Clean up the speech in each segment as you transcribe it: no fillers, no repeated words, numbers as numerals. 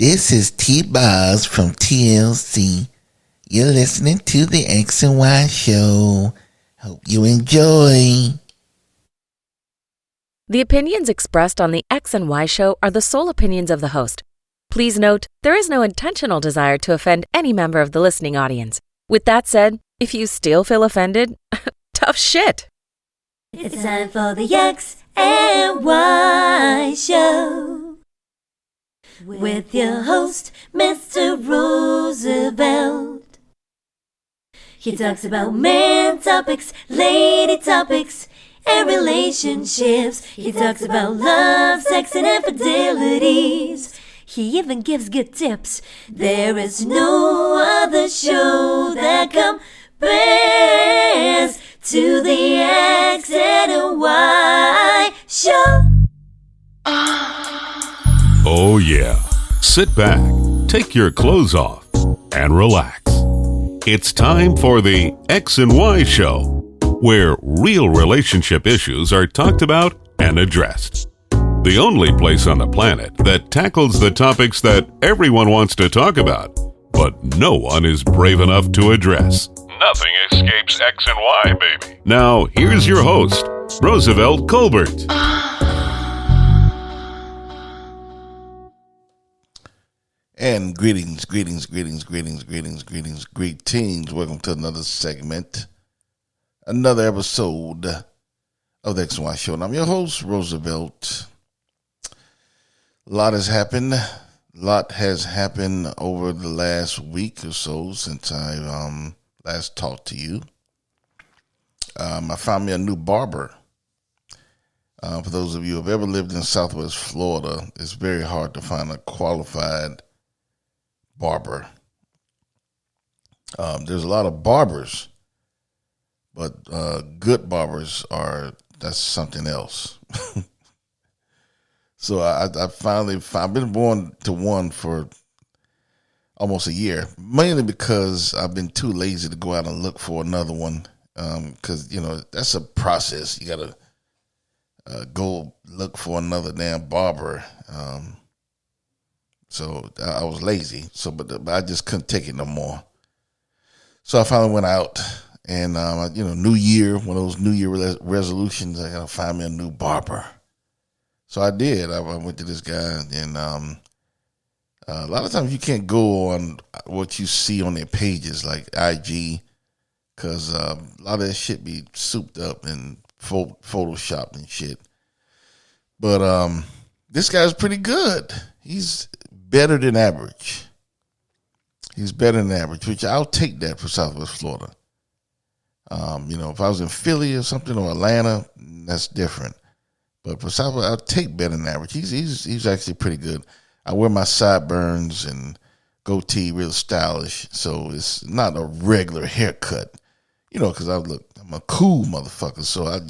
This is T-Boz from TLC. You're listening to the X and Y Show. Hope you enjoy. The opinions expressed on the X and Y Show are the sole opinions of the host. Please note, there is no intentional desire to offend any member of the listening audience. With that said, if you still feel offended, tough shit. It's time for the X and Y Show with your host, Mr. Roosevelt. He talks about man topics, lady topics, and relationships. He talks about love, sex, and infidelities. He even gives good tips. There is no other show that compares to the X and Y Show. Oh yeah. Sit back, take your clothes off, and relax. It's time for the X and Y Show, where real relationship issues are talked about and addressed. The only place on the planet that tackles the topics that everyone wants to talk about, but no one is brave enough to address. Nothing escapes X and Y, baby. Now, here's your host, Roosevelt Colbert. And greetings. Welcome to another segment, another episode of the X and Y Show. And I'm your host, Roosevelt. A lot has happened over the last week or so since I last talked to you. I found me a new barber. For those of you who have ever lived in Southwest Florida, it's very hard to find a qualified barber. There's a lot of barbers, but good barbers that's something else. So I've been going to one for almost a year, mainly because I've been too lazy to go out and look for another one. Because, that's a process. You got to go look for another damn barber. So I was lazy. But I just couldn't take it no more. So I finally went out and, New Year, one of those New Year resolutions, I got to find me a new barber. So I did. I went to this guy, and a lot of times you can't go on what you see on their pages like IG, because a lot of that shit be souped up and photoshopped and shit. But this guy's pretty good. He's better than average. Which I'll take that for Southwest Florida. If I was in Philly or something, or Atlanta, that's different. But for Southwest, I'll take better than average. He's actually pretty good. I wear my sideburns and goatee real stylish, so it's not a regular haircut, because I'm a cool motherfucker. So I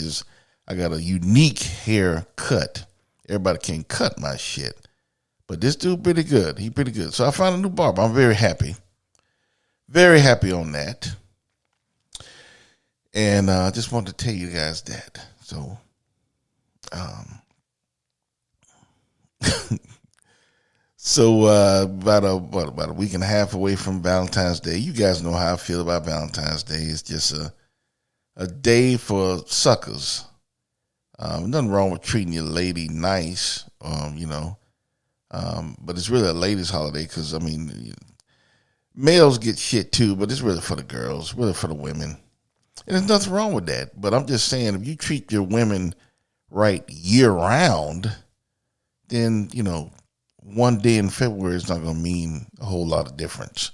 got a unique haircut. Everybody can't cut my shit, but this dude pretty good. He pretty good. So I found a new barber. I'm very happy on that. And I just wanted to tell you guys that. So. About a week and a half away from Valentine's Day. You guys know how I feel about Valentine's Day. It's just a day for suckers. Nothing wrong with treating your lady nice, but it's really a ladies' holiday because, males get shit too, but it's really for the girls, really for the women. And there's nothing wrong with that. But I'm just saying, if you treat your women right year round, then, one day in February is not going to mean a whole lot of difference.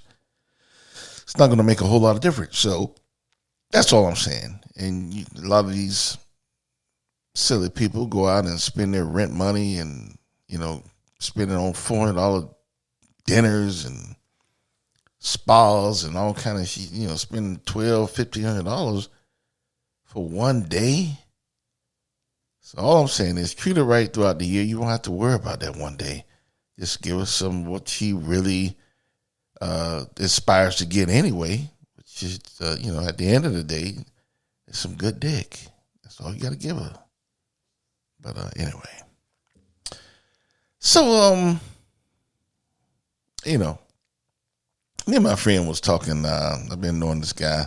It's not going to make a whole lot of difference. So that's all I'm saying. And a lot of these silly people go out and spend their rent money and, spend it on $400 dinners and spas and all kind of shit, spend $1,200, $1,500 for one day. So all I'm saying is treat her right throughout the year. You don't have to worry about that one day. Just give us what she really aspires to get anyway, which is, at the end of the day, it's some good dick. That's all you got to give her. But anyway. So, me and my friend was talking. I've been knowing this guy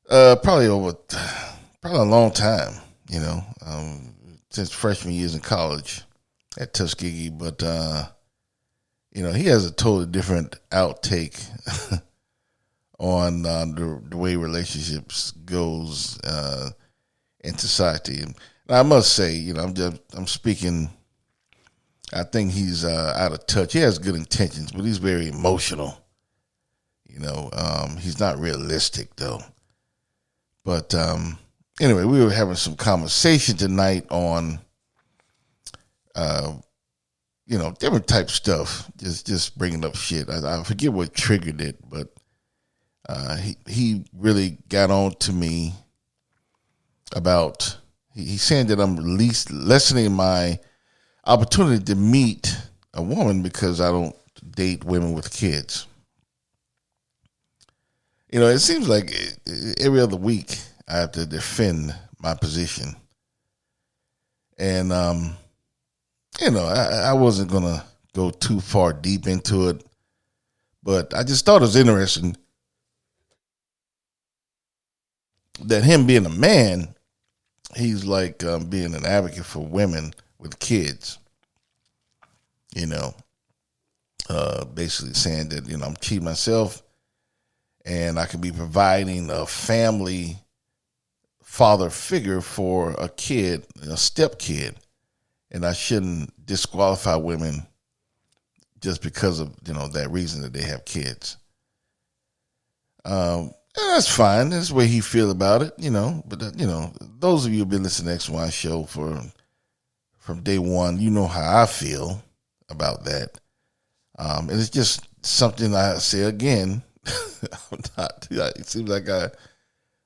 probably a long time, since freshman years in college at Tuskegee. But, he has a totally different outtake on the way relationships goes in society. And I must say, I'm speaking. I think he's out of touch. He has good intentions, but he's very emotional. He's not realistic though. But anyway, we were having some conversation tonight on, different type stuff. Just bringing up shit. I forget what triggered it, but he really got on to me about. He's saying that I'm lessening my opportunity to meet a woman because I don't date women with kids. It seems like every other week I have to defend my position. And, I wasn't going to go too far deep into it, but I just thought it was interesting that him being a man, he's like being an advocate for women with kids, basically saying that, I'm cheating myself and I could be providing a family father figure for a kid, a step kid, and I shouldn't disqualify women just because of, that reason that they have kids. And that's fine. That's the way he feel about it, but, those of you who've been listening to XY show from day one, you know how I feel about that. And it's just something I say again. It seems like I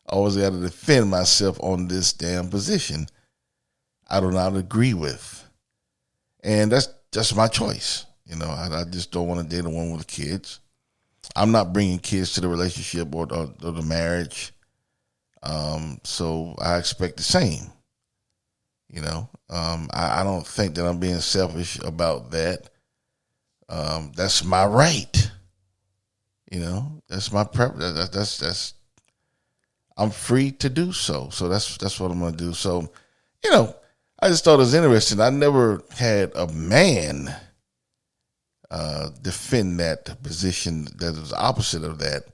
always got to defend myself on this damn position I do not agree with. And that's just my choice. I just don't want to date a woman with kids. I'm not bringing kids to the relationship or the marriage. So I expect the same. I don't think that I'm being selfish about that. That's my right. That's my preference. That's I'm free to do so. So that's what I'm gonna do. So, I just thought it was interesting. I never had a man defend that position that is opposite of that.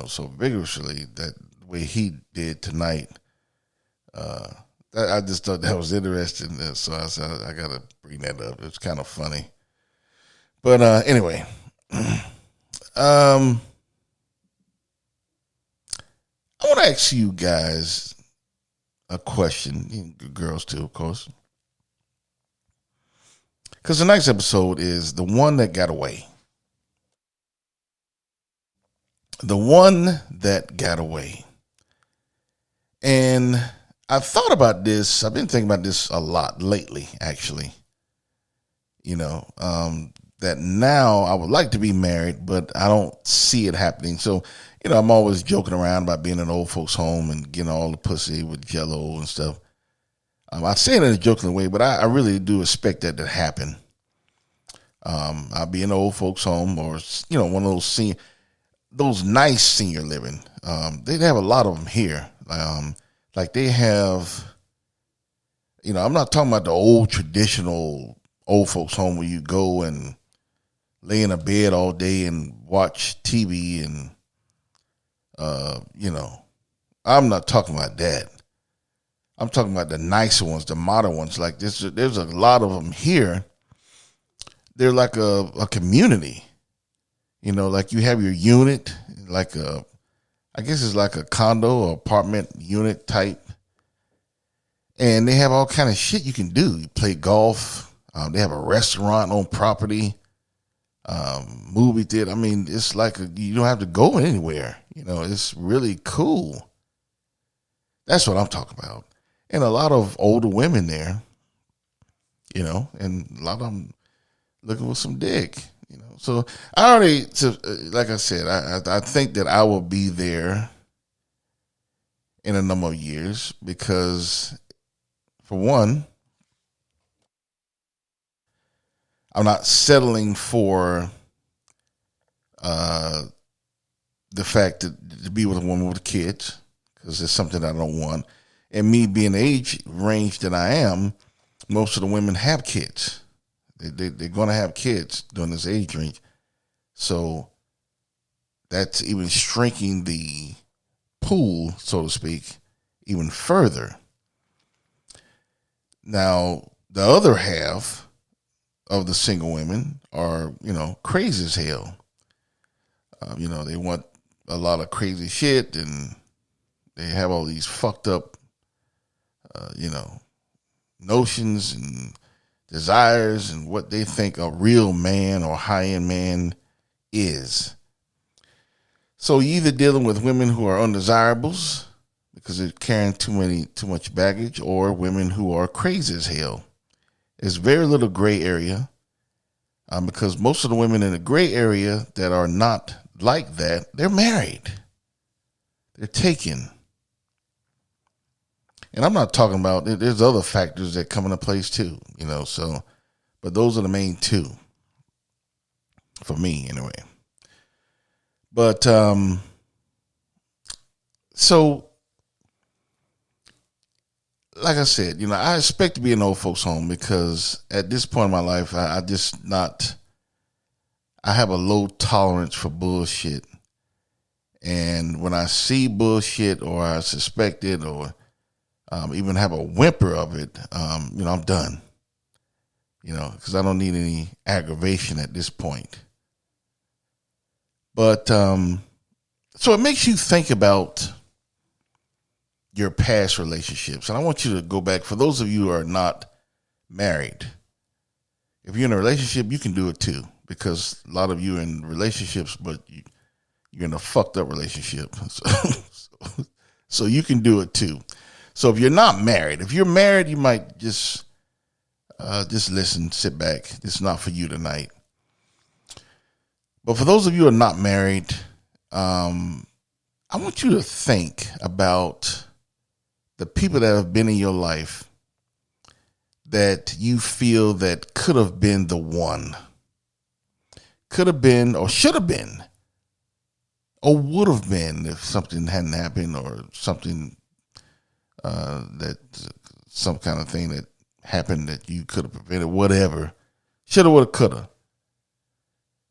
So vigorously that way he did tonight. I just thought that was interesting. So I said I gotta bring that up. It's kind of funny. But anyway. I want to ask you guys a question, girls too, of course, because the next episode is the one that got away. The one that got away. And I've thought about this. I've been thinking about this a lot lately, actually. That now I would like to be married, but I don't see it happening. So, I'm always joking around about being in an old folks' home and getting all the pussy with Jell-O and stuff. I say it in a joking way, but I really do expect that to happen. I'll be in an old folks' home or, one of those nice senior living. They have a lot of them here. Like they have, I'm not talking about the old traditional old folks' home where you go and lay in a bed all day and watch TV and, I'm not talking about that. I'm talking about the nicer ones, the modern ones. Like there's a lot of them here. They're like a community, like you have your unit, I guess it's like a condo or apartment unit type. And they have all kind of shit you can do. You play golf. They have a restaurant on property. Movie theater. I mean, it's like you don't have to go anywhere. It's really cool. That's what I'm talking about. And a lot of older women there, and a lot of them looking for some dick, So I already, like I said, I think that I will be there in a number of years because, for one, I'm not settling for the fact that to be with a woman with kids, because it's something I don't want. And me being the age range that I am, most of the women have kids. They're going to have kids during this age range. So that's even shrinking the pool, so to speak, even further. Now, the other half of the single women are, crazy as hell. They want a lot of crazy shit, and they have all these fucked up, notions and desires and what they think a real man or high-end man is. So you're either dealing with women who are undesirables because they're carrying too much baggage, or women who are crazy as hell. There's very little gray area, because most of the women in the gray area that are not like that, they're married. They're taken. And I'm not talking about, there's other factors that come into place too, but those are the main two for me anyway. But, so like I said, I expect to be in old folks home because at this point in my life, I have a low tolerance for bullshit. And when I see bullshit or I suspect it or even have a whimper of it, I'm done. Because I don't need any aggravation at this point. But so it makes you think about your past relationships. And I want you to go back, for those of you who are not married, if you're in a relationship, you can do it too, because a lot of you are in relationships, but you're in a fucked up relationship. So you can do it too. So if you're not married, if you're married, you might just listen, sit back. This is not for you tonight. But for those of you who are not married, I want you to think about the people that have been in your life that you feel that could have been the one. Could have been, or should have been, or would have been if something hadn't happened, or something some kind of thing that happened that you could have prevented, whatever. Shoulda, woulda, coulda.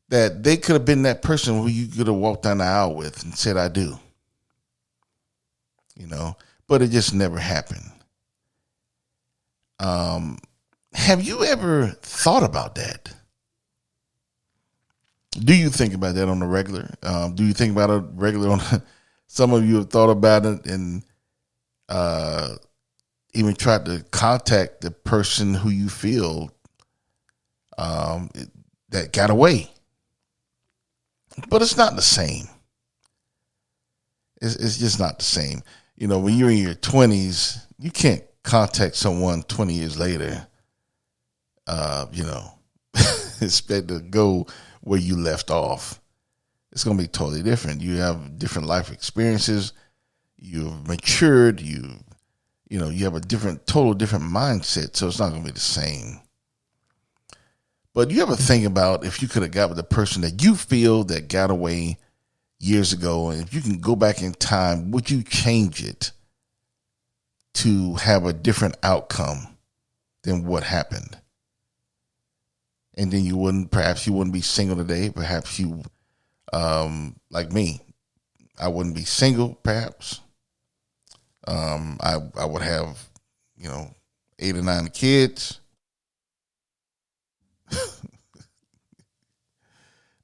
That they could have been that person who you could have walked down the aisle with and said, I do. But it just never happened. Have you ever thought about that? Do you think about that on the regular? Do you think about it regular? Some of you have thought about it and even tried to contact the person who you feel that got away. But it's not the same. It's just not the same. When you're in your 20s, you can't contact someone 20 years later, expect to go where you left off. It's going to be totally different. You have different life experiences. You've matured. You have a total different mindset. So it's not going to be the same. But you ever think about if you could have got with the person that you feel that got away years ago, and if you can go back in time, would you change it to have a different outcome than what happened? And then perhaps you wouldn't be single today. Perhaps you, like me, I wouldn't be single, perhaps. I would have, 8 or 9 kids.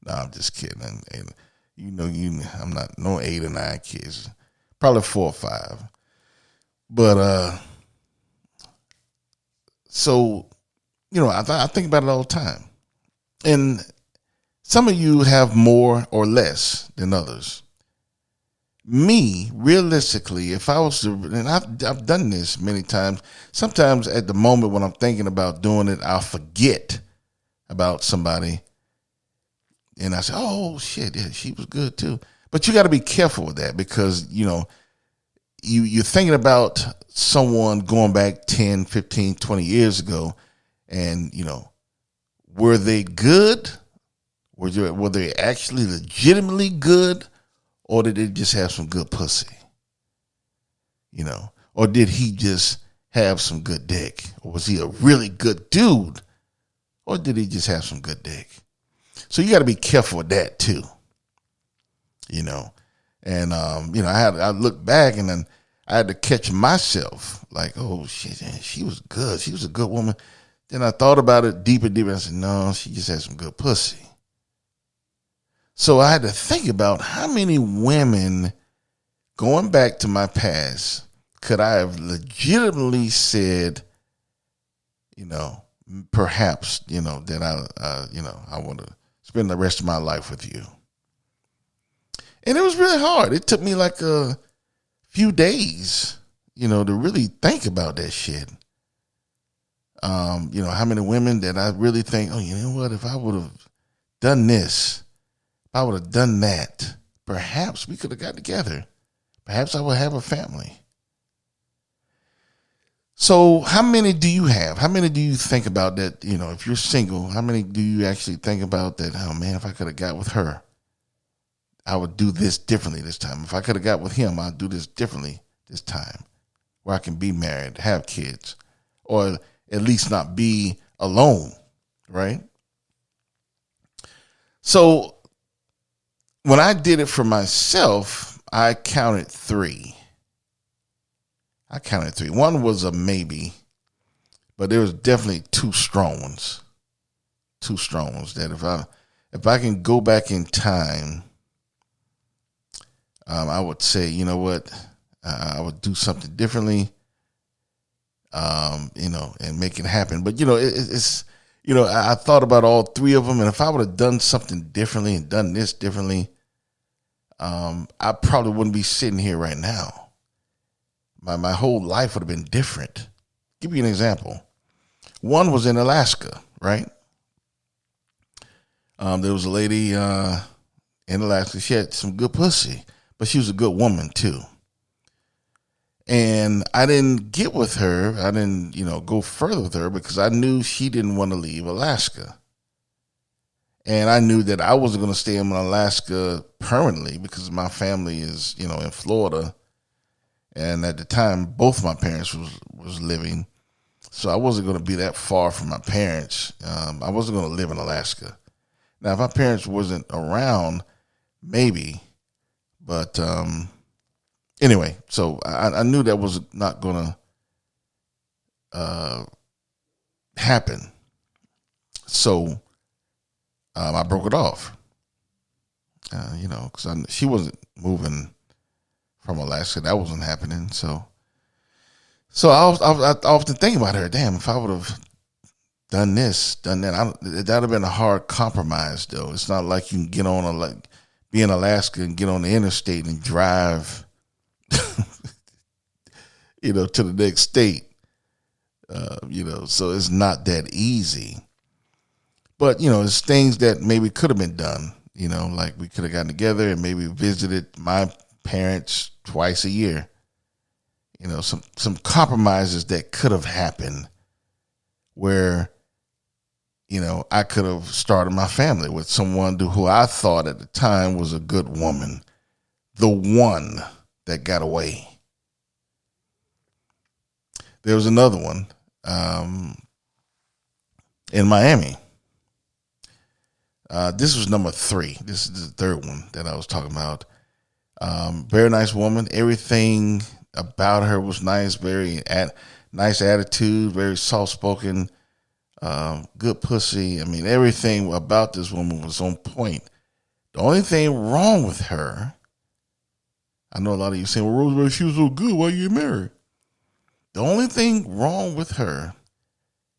No, I'm just kidding. And I'm not no 8 or 9 kids. Probably 4 or 5. But so I think about it all the time. And some of you have more or less than others. Me, realistically, if I was to, and I've done this many times. Sometimes at the moment when I'm thinking about doing it, I'll forget about somebody. And I say, oh, shit, yeah, she was good too. But you got to be careful with that because, you're thinking about someone going back 10, 15, 20 years ago. And, were they good? Were they actually legitimately good? Or did they just have some good pussy? You know, or did he just have some good dick? Or was he a really good dude? Or did he just have some good dick? So you got to be careful with that too. You know, and I looked back and then I had to catch myself like, oh shit, man, she was good. She was a good woman. Then I thought about it deeper. And I said, no, she just had some good pussy. So I had to think about how many women, going back to my past, could I have legitimately said, perhaps, that I want to spend the rest of my life with you. And it was really hard. It took me like a few days, to really think about that shit. How many women that I really think, oh, you know what, if I would have done this, if I would have done that, perhaps we could have got together. Perhaps I would have a family. So how many do you have? How many do you think about that? If you're single, how many do you actually think about that? Oh man, if I could have got with her, I would do this differently this time. If I could have got with him, I'd do this differently this time, where I can be married, have kids, or at least not be alone, right? So when I did it for myself, I counted three. One was a maybe, but there was definitely two strong ones. That if I can go back in time, I would say, you know what, I would do something differently, and make it happen. But it's I thought about all three of them, and if I would have done something differently and done this differently, I probably wouldn't be sitting here right now. My whole life would have been different. Give you an example. One was in Alaska, right? There was a lady in Alaska. She had some good pussy, but she was a good woman too. And I didn't get with her. I didn't, go further with her because I knew she didn't want to leave Alaska. And I knew that I wasn't going to stay in Alaska permanently because my family is, in Florida. And at the time, both my parents was living. So I wasn't going to be that far from my parents. I wasn't going to live in Alaska. Now, if my parents wasn't around, maybe. But anyway, so I knew that was not going to happen. So I broke it off, because she wasn't moving from Alaska. That wasn't happening. So I often think about her. Damn, if I would have done this, done that, that'd have been a hard compromise. Though it's not like you can get on be in Alaska and get on the interstate and drive, to the next state. So it's not that easy. But it's things that maybe could have been done. Like we could have gotten together and maybe visited my parents twice a year. Some compromises that could have happened where, I could have started my family with someone who I thought at the time was a good woman, the one that got away. There was another one in Miami. This was number 3. This is the third one that I was talking about. Very nice woman. Everything about her was nice. Very nice attitude. Very soft spoken. Good pussy. I mean, everything about this woman was on point. The only thing wrong with her, I know a lot of you saying, well, Roosevelt, she was so good. Why you get married? The only thing wrong with her,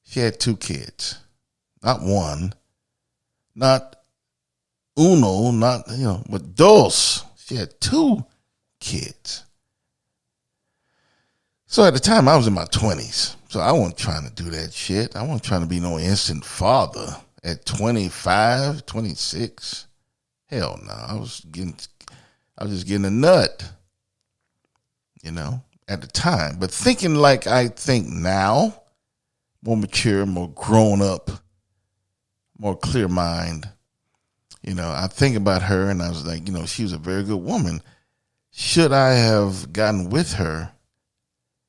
she had 2 kids. Not one. Not uno. Not, but dos. She had 2 kids. So at the time, I was in my 20s. So I wasn't trying to do that shit. I wasn't trying to be no instant father at 25, 26. Hell no. I was just getting a nut, at the time. But thinking like I think now, more mature, more grown up, more clear mind. I think about her and I was like, she was a very good woman. Should I have gotten with her,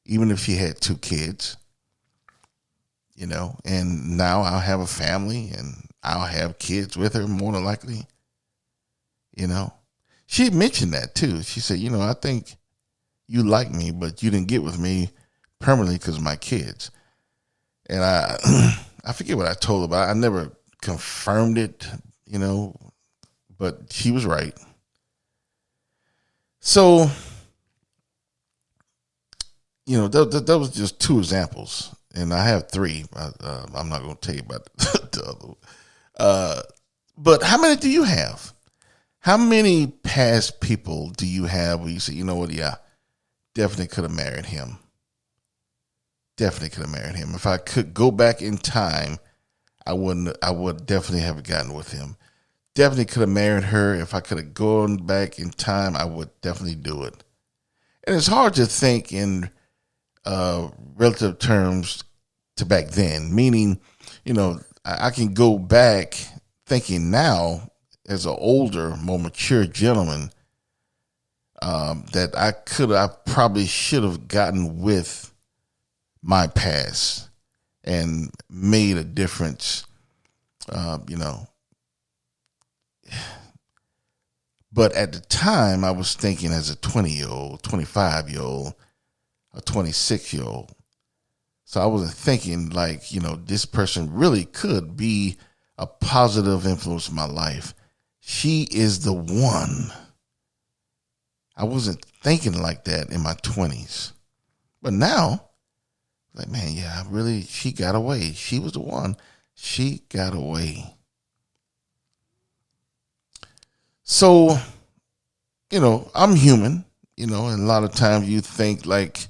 even if she had 2 kids? And now I'll have a family and I'll have kids with her more than likely. She mentioned that too. She said, I think you like me, but you didn't get with me permanently because of my kids. And I forget what I told her about. I never confirmed it, but she was right. So, that was just 2 examples. And I have 3. I'm not going to tell you about the other. But how many do you have? How many past people do you have where you say, you know what, yeah, definitely could have married him. Definitely could have married him. If I could go back in time, I would definitely have gotten with him. Definitely could have married her. If I could have gone back in time, I would definitely do it. And it's hard to think in relative terms to back then, meaning, I can go back thinking now as an older, more mature gentleman, that I probably should have gotten with my past and made a difference, But at the time, I was thinking as a 20-year-old, 25-year-old, a 26-year-old. So I wasn't thinking like, this person really could be a positive influence in my life. She is the one. I wasn't thinking like that in my 20s. But now, like, man, yeah, she got away. She was the one. She got away. So, I'm human, and a lot of times you think like,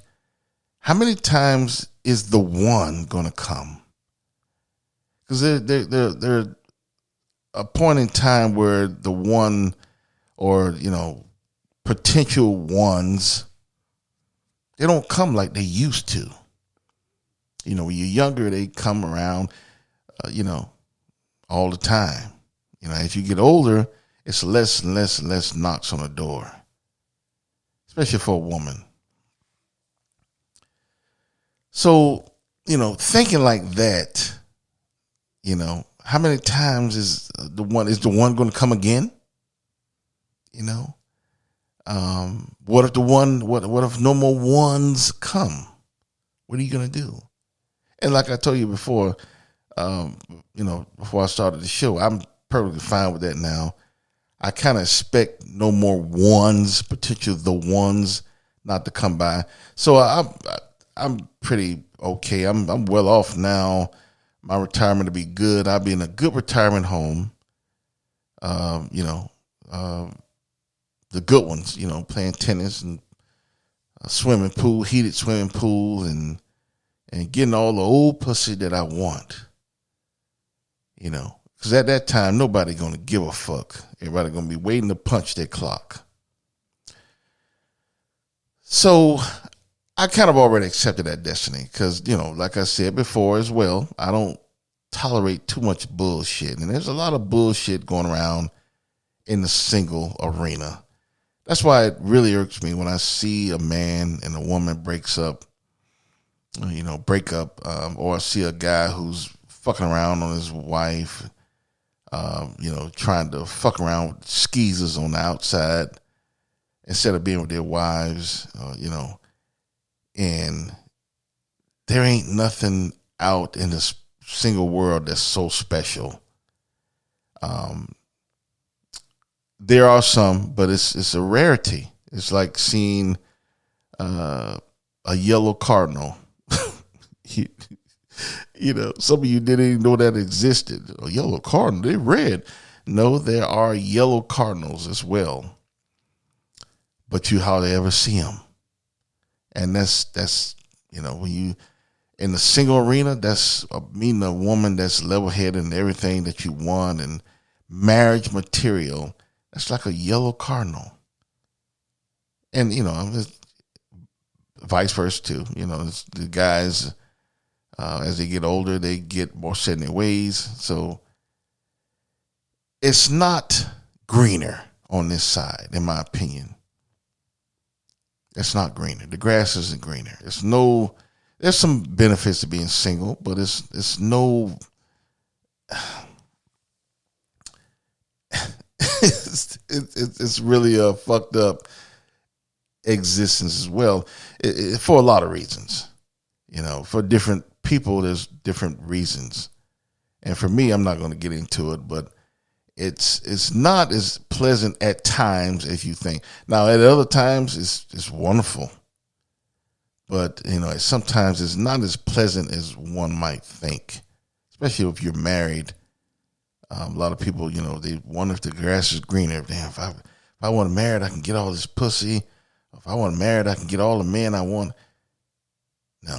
how many times is the one going to come? Because there a point in time where the one or, potential ones, they don't come like they used to. When you're younger, they come around, all the time. As you get older, it's less and less and less knocks on the door, especially for a woman. So, thinking like that, how many times is the one going to come again? What if what if no more ones come? What are you going to do? And like I told you before, before I started the show, I'm perfectly fine with that now. I kind of expect no more ones, potential the ones, not to come by. So I'm pretty okay. I'm well off now. My retirement to be good. I'll be in a good retirement home. The good ones, playing tennis and a swimming pool, heated swimming pool, and getting all the old pussy that I want. Because at that time, nobody going to give a fuck. Everybody going to be waiting to punch their clock. So I kind of already accepted that destiny because, like I said before as well, I don't tolerate too much bullshit. And there's a lot of bullshit going around in the single arena. That's why it really irks me when I see a man and a woman break up, or I see a guy who's fucking around on his wife, trying to fuck around with skeezers on the outside instead of being with their wives, and there ain't nothing out in this single world that's so special. There are some, but it's a rarity. It's like seeing a yellow cardinal. Some of you didn't even know that existed. A yellow cardinal, they're red. No, there are yellow cardinals as well, but you hardly ever see them. And that's when you in the single arena, that's meeting a woman that's level-headed and everything that you want and marriage material. That's like a yellow cardinal. And, vice versa too. The guys, as they get older, they get more set in their ways. So it's not greener on this side, in my opinion. It's not greener. The grass isn't greener. There's some benefits to being single, but it's no it's really a fucked up existence as well, for a lot of reasons. For different people, there's different reasons. And for me, I'm not going to get into it, but it's not as pleasant at times as you think. Now, at other times, it's wonderful. But, sometimes it's not as pleasant as one might think, especially if you're married. A lot of people, they wonder if the grass is greener. Damn, if I want to marry, I can get all this pussy. If I want to marry, I can get all the men I want. No.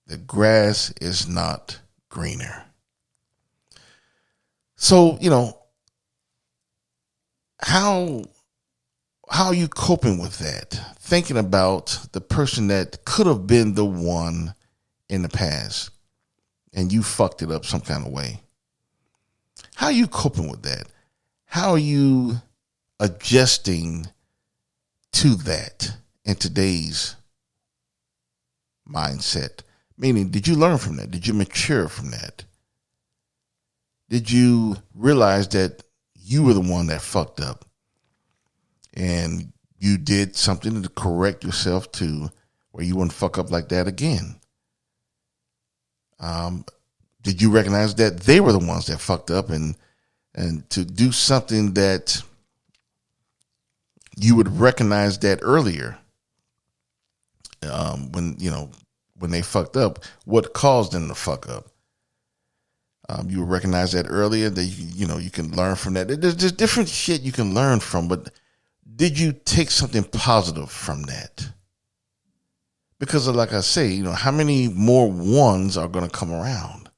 The grass is not greener. So, how are you coping with that? Thinking about the person that could have been the one in the past and you fucked it up some kind of way. How are you coping with that? How are you adjusting to that in today's mindset? Meaning, did you learn from that? Did you mature from that? Did you realize that you were the one that fucked up and you did something to correct yourself to where you wouldn't fuck up like that again? Did you recognize that they were the ones that fucked up and to do something that you would recognize that earlier when they fucked up, what caused them to fuck up? You would recognize that earlier, that you can learn from that. There's different shit you can learn from, but did you take something positive from that? Because like I say, how many more ones are going to come around?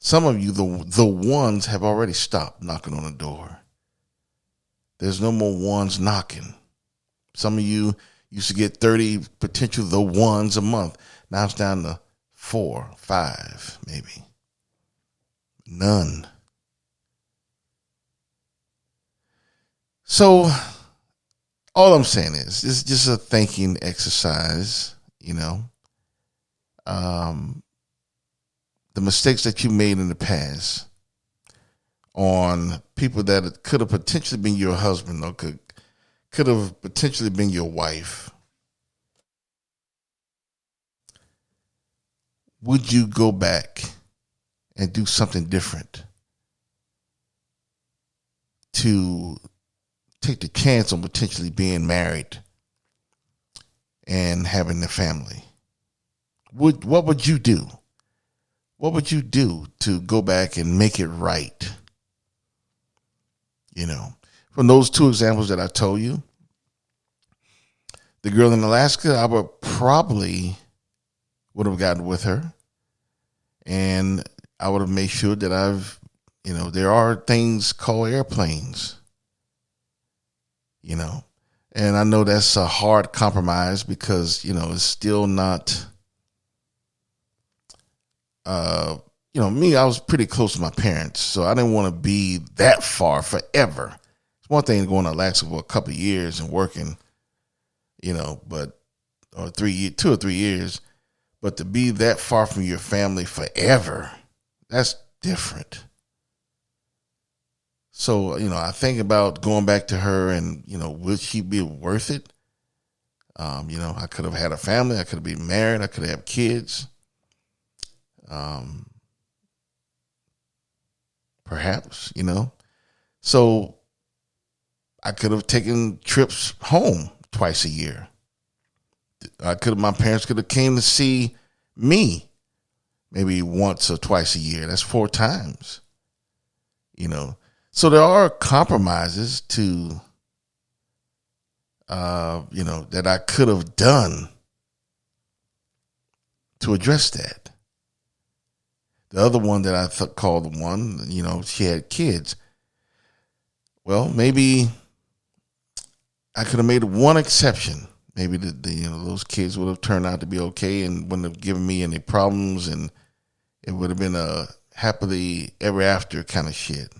Some of you, the ones have already stopped knocking on the door. There's no more ones knocking. Some of you used to get 30 potential the ones a month. Now it's down to 4, 5, maybe. None. So all I'm saying is it's just a thinking exercise, the mistakes that you made in the past on people that could have potentially been your husband or could have potentially been your wife. Would you go back and do something different to take the chance on potentially being married and having a family? What would you do? What would you do to go back and make it right? From those two examples that I told you, the girl in Alaska, I would have gotten with her, and I would have made sure that there are things called airplanes, and I know that's a hard compromise because, it's still not, me, I was pretty close to my parents, so I didn't want to be that far forever. It's one thing going to Alaska for a couple of years and working, but 2 or 3 years, but to be that far from your family forever, that's different. So, I think about going back to her and, would she be worth it? I could have had a family. I could have been married. I could have kids. Perhaps, So I could have taken trips home twice a year. My parents could have came to see me maybe once or twice a year. That's 4 times, So there are compromises to, that I could have done to address that. The other one that I called the one, she had kids. Well, maybe I could have made one exception. maybe those kids would have turned out to be okay and wouldn't have given me any problems, and it would have been a happily ever after kind of shit.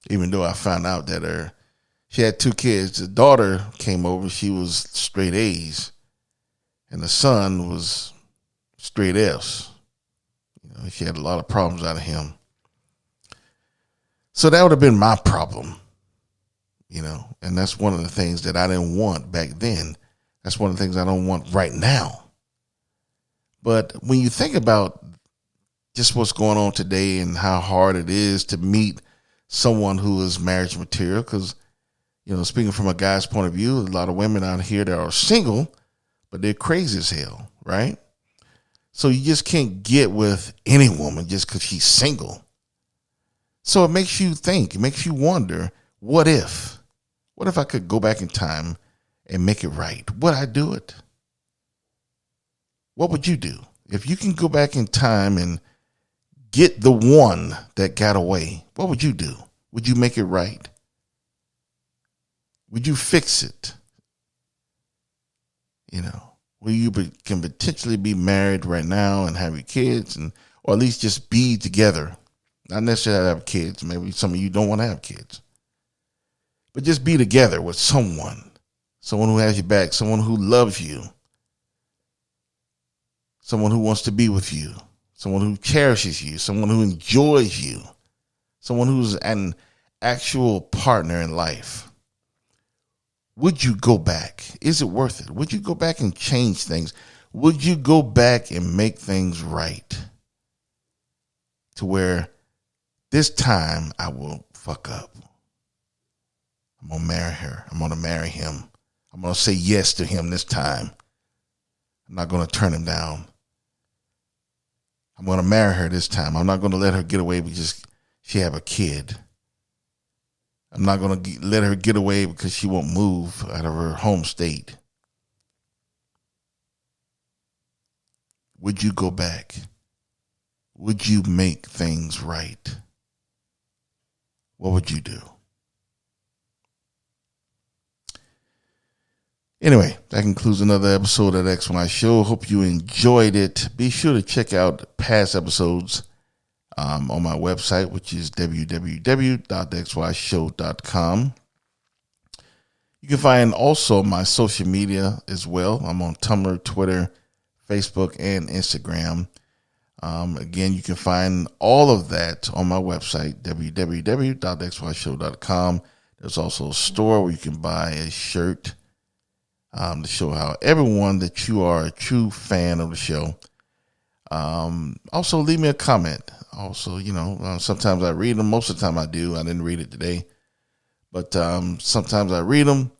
Even though I found out that she had 2 kids. The daughter came over, she was straight A's, and the son was straight F's. She had a lot of problems out of him. So that would have been my problem, and that's one of the things that I didn't want back then. That's one of the things I don't want right now. But when you think about just what's going on today and how hard it is to meet someone who is marriage material, because, speaking from a guy's point of view, a lot of women out here that are single, but they're crazy as hell, right? So you just can't get with any woman just because she's single. So it makes you think, it makes you wonder, what if I could go back in time and make it right? Would I do it? What would you do? If you can go back in time and get the one that got away, what would you do? Would you make it right? Would you fix it? Where you can potentially be married right now and have your kids, or at least just be together. Not necessarily have kids. Maybe some of you don't want to have kids. But just be together with someone who has your back, someone who loves you, someone who wants to be with you, someone who cherishes you, someone who enjoys you, someone who's an actual partner in life. Would you go back? Is it worth it? Would you go back and change things? Would you go back and make things right? To where this time I will fuck up. I'm going to marry her. I'm going to marry him. I'm going to say yes to him this time. I'm not going to turn him down. I'm going to marry her this time. I'm not going to let her get away because she have a kid. I'm not going to let her get away because she won't move out of her home state. Would you go back? Would you make things right? What would you do? Anyway, that concludes another episode of the XY Show. Hope you enjoyed it. Be sure to check out past episodes on my website, which is www.xyshow.com. You can find also my social media as well. I'm on Tumblr, Twitter, Facebook, and Instagram. Again, you can find all of that on my website, www.xyshow.com. There's also a store where you can buy a shirt to show how everyone that you are a true fan of the show. Also, leave me a comment. Also, sometimes I read them. Most of the time I do. I didn't read it today. But sometimes I read them.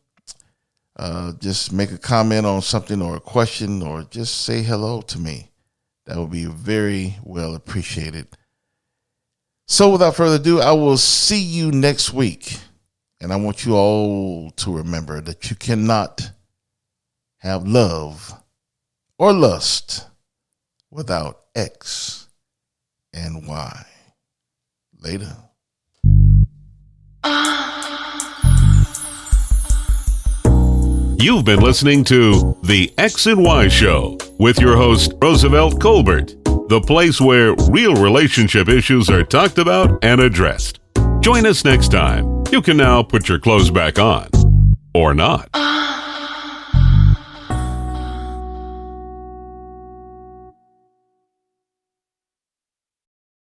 Just make a comment on something or a question, or just say hello to me. That would be very well appreciated. So without further ado, I will see you next week. And I want you all to remember that you cannot have love or lust without X and Y. Later. You've been listening to The X and Y Show with your host, Roosevelt Colbert, the place where real relationship issues are talked about and addressed. Join us next time. You can now put your clothes back on. Or not.